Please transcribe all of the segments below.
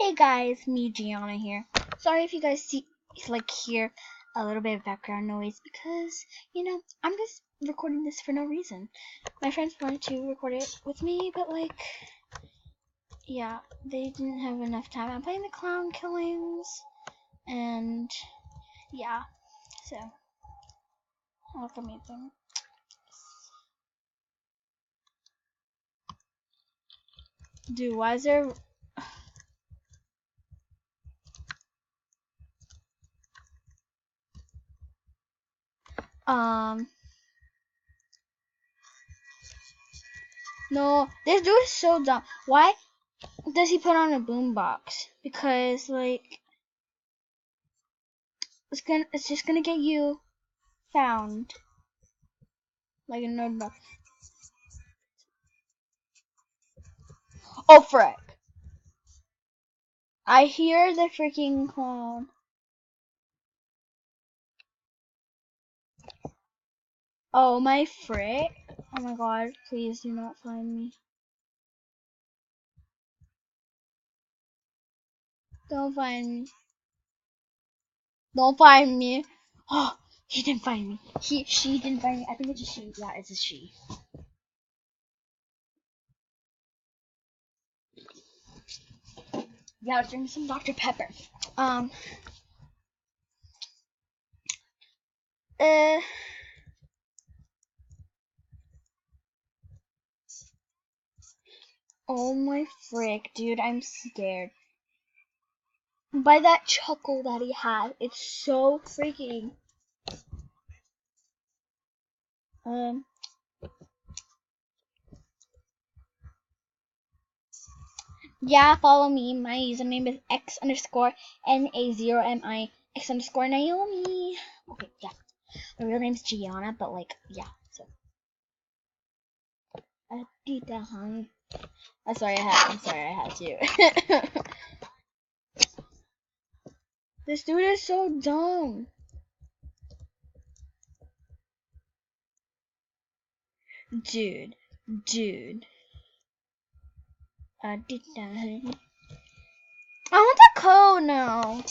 Hey guys, me Gianna here. Sorry if you guys hear a little bit of background noise because I'm just recording this for no reason. My friends wanted to record it with me, but yeah, they didn't have enough time. I'm playing the clown killings, and yeah, so look at me then. Dude, why is there? No, this dude is so dumb. Why does he put on a boombox? Because it's just gonna get you found. Like a notebook. Oh frick! I hear the freaking clown. Oh my frick! Oh my god! Please do not find me. Don't find me. Don't find me. Oh, he didn't find me. She didn't find me. I think it's a she. Yeah, it's a she. Yeah, let's drink some Dr. Pepper. Uh. Oh my frick, dude, I'm scared. By that chuckle that he had, it's so freaking. Yeah, follow me. My username is X_NA0MI X_Naomi. Okay, yeah. My real name's Gianna, but yeah. So, I'm sorry, I had to. This dude is so dumb. Dude. I want the code now.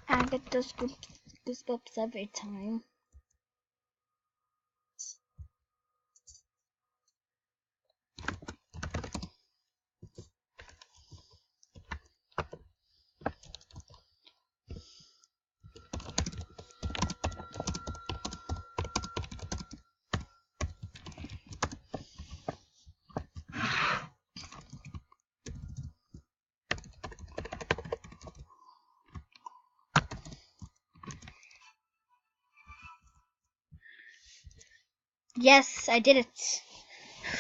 I get those goosebumps every time. Yes, I did it.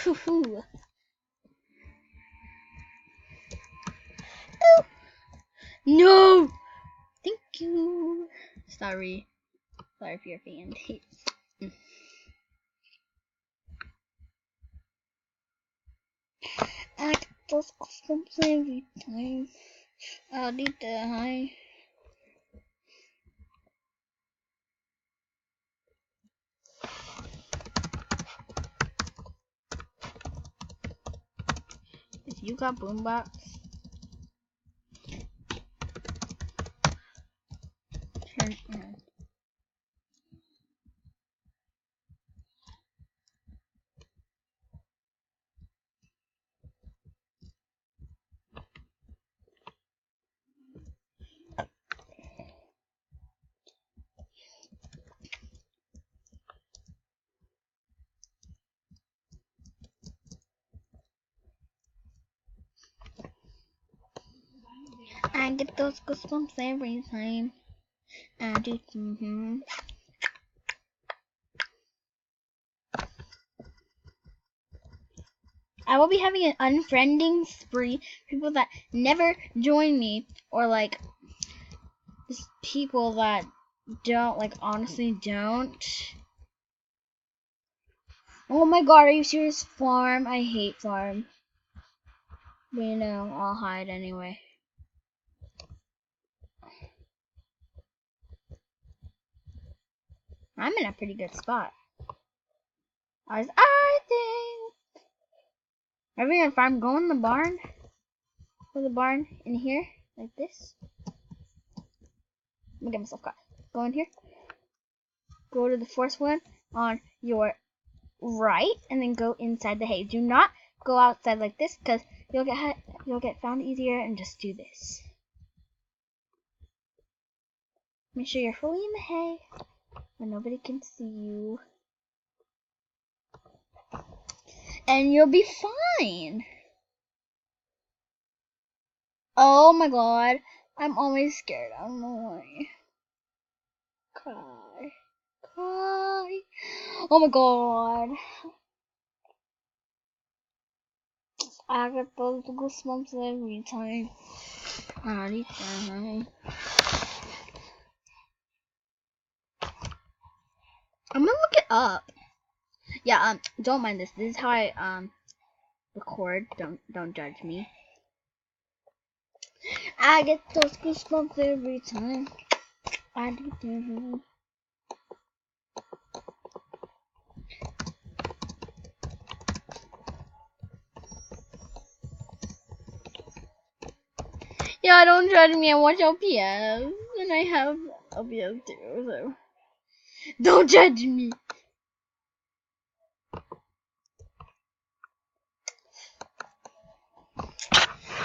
Hoo-hoo. Oh. No! Thank you. Sorry for your fan. I get those goosebumps every time. I need the high. If you got boombox, turn it on. I get those goosebumps every time. I do. I will be having an unfriending spree. People that never join me, or just people that don't, honestly don't. Oh my god, are you serious? Farm? I hate farm. But you know, I'll hide anyway. I'm in a pretty good spot. I think. Every farm, go in the barn. Go in the barn in here, like this. Let me get myself caught. Go in here. Go to the first one on your right, and then go inside the hay. Do not go outside like this, because you'll get found easier. And just do this. Make sure you're fully in the hay, where nobody can see you, and you'll be fine. Oh my god, I'm always scared. I don't know why. Cry, cry. Oh my god. I get those goosebumps every time. Every time. I'm gonna look it up. Yeah, don't mind this. This is how I record. Don't judge me. I get those goosebumps every time. I do. Yeah, don't judge me. I watch LPS, and I have LPS too. So don't judge me.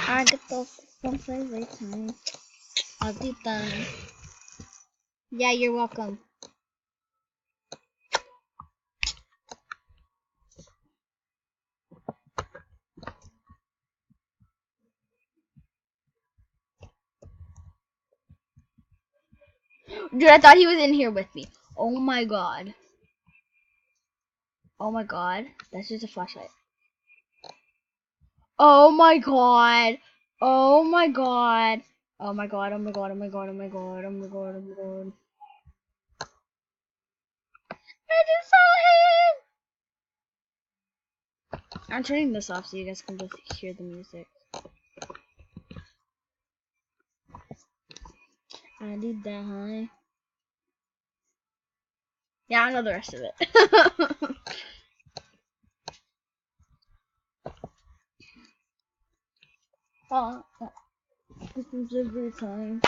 I get those goosebumps every time. I'll do them. Yeah, you're welcome. Dude, I thought he was in here with me. Oh my god. Oh my god. That's just a flashlight. Oh my god. Oh my god. Oh my god. Oh my god. Oh my god. Oh my god. Oh my god. Oh my god. I just saw him. I'm turning this off so you guys can just hear the music. I did that, huh? Yeah, I know the rest of it. Oh, this is every time.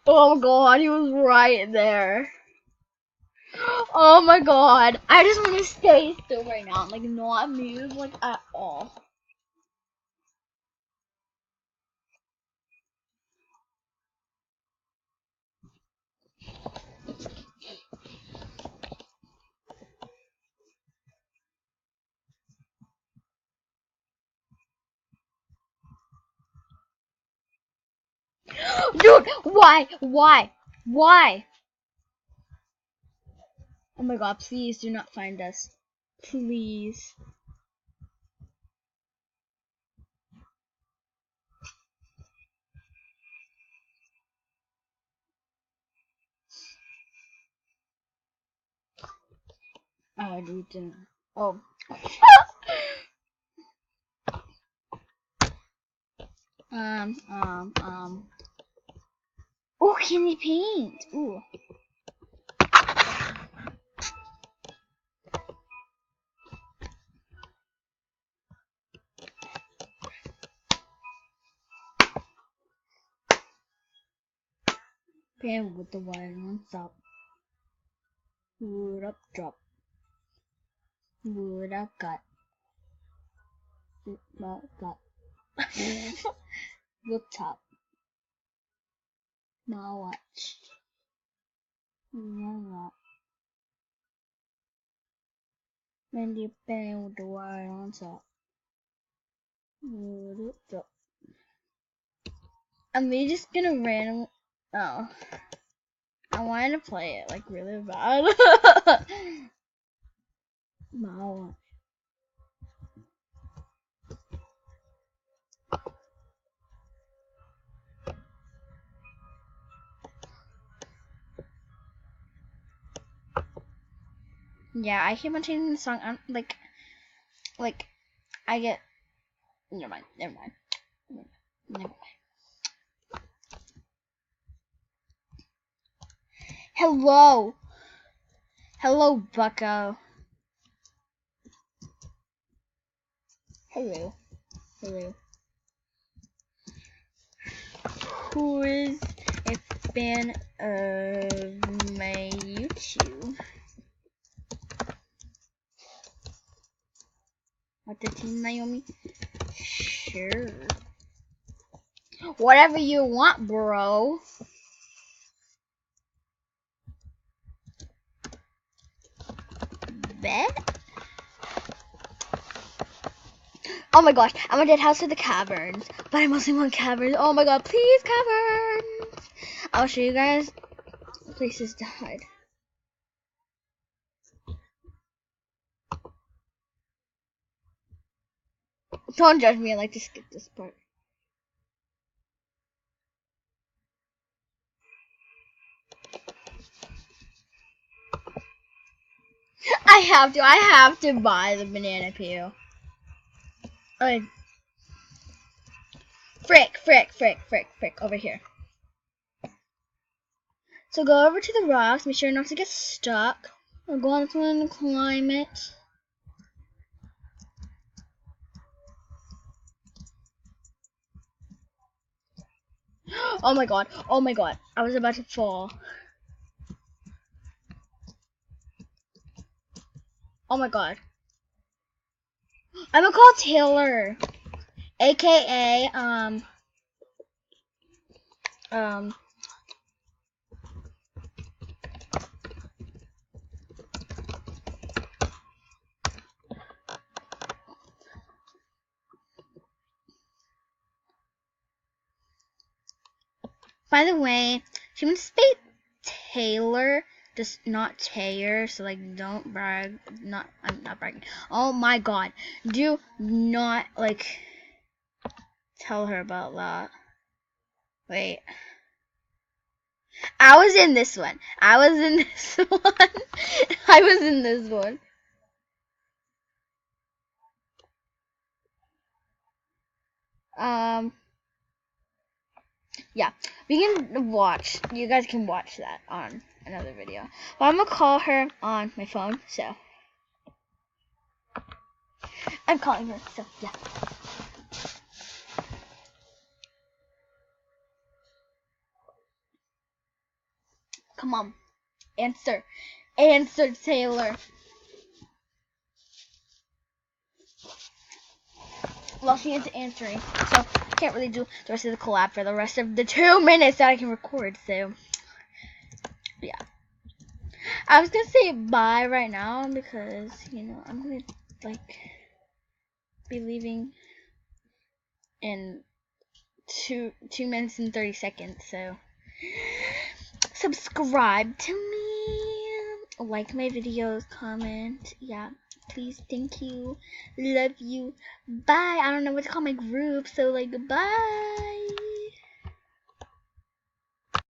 Oh my god, he was right there. Oh my god, I just want to stay still right now, like not move like at all. Dude, why? Why? Oh my god, please do not find us. Please. Oh, I didn't. Oh. Oh, candy paint. Ooh. Pan with the wire on top. Wood up, drop. Wood up, cut. Cut. Wood top. Now watch. When you pan with the wire on top. Wood up, drop. Am I just gonna random? Oh. I wanted to play it like really bad. Wow. Yeah, I keep on changing the song. I'm like I get. Never mind. Never mind. Never mind. Hello. Hello, Bucko. Hello. Hello. Who is a fan of my YouTube? What the team, Naomi? Sure. Whatever you want, bro. Bet. Oh my gosh, I'm a dead house for the caverns, but I mostly want caverns. Oh my god, please caverns. I'll show you guys places to hide. Don't judge me, I like to skip this part. I have to buy the banana peel. Alright. Frick, over here. So go over to the rocks, make sure not to get stuck. Or go on this one and climb it. Oh my god, I was about to fall. Oh my god. I'm gonna call Taylor, aka by the way, she meant to say Taylor, just not Taylor, so like don't brag. I'm not bragging. Oh my god. Do not like tell her about that. Wait. I was in this one. I was in this one. Yeah, we can watch. You guys can watch that on another video. But I'm gonna call her on my phone, so I'm calling her. So yeah. Come on, answer, Taylor. Well, she is answering, so I can't really do the rest of the collab for the rest of the 2 minutes that I can record. So yeah. I was gonna say bye right now because I'm gonna like be leaving in 2 minutes and 30 seconds. So subscribe to me, like my videos, comment. Yeah, please, thank you, love you, bye. I don't know what to call my group, so like bye.